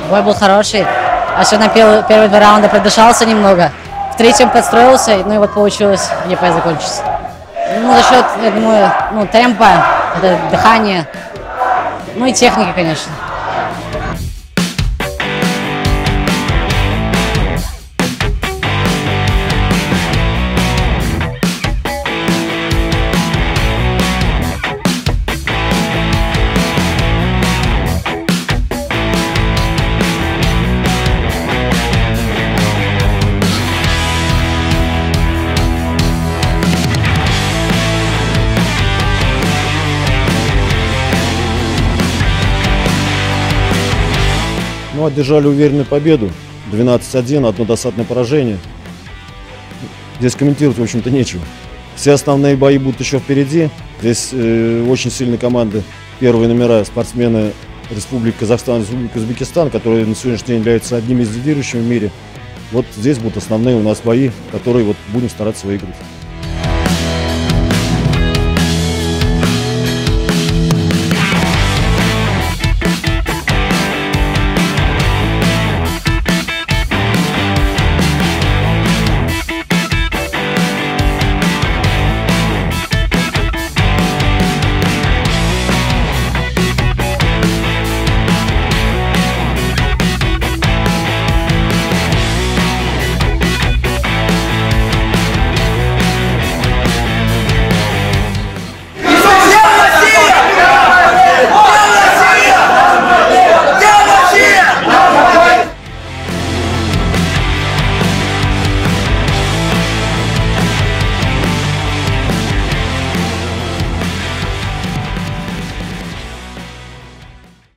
Бой был хороший. Особенно первые два раунда продышался немного. В третьем подстроился, ну и вот получилось ЕП закончить. Ну, за счет, я думаю, темпа, это дыхание, ну и техники, конечно. Ну, одержали уверенную победу. 12-1, одно досадное поражение. Здесь комментировать, в общем-то, нечего. Все основные бои будут еще впереди. Здесь очень сильные команды. Первые номера спортсмены Республики Казахстан, Республики Узбекистан, которые на сегодняшний день являются одними из лидирующих в мире. Вот здесь будут основные у нас бои, которые вот будем стараться выиграть.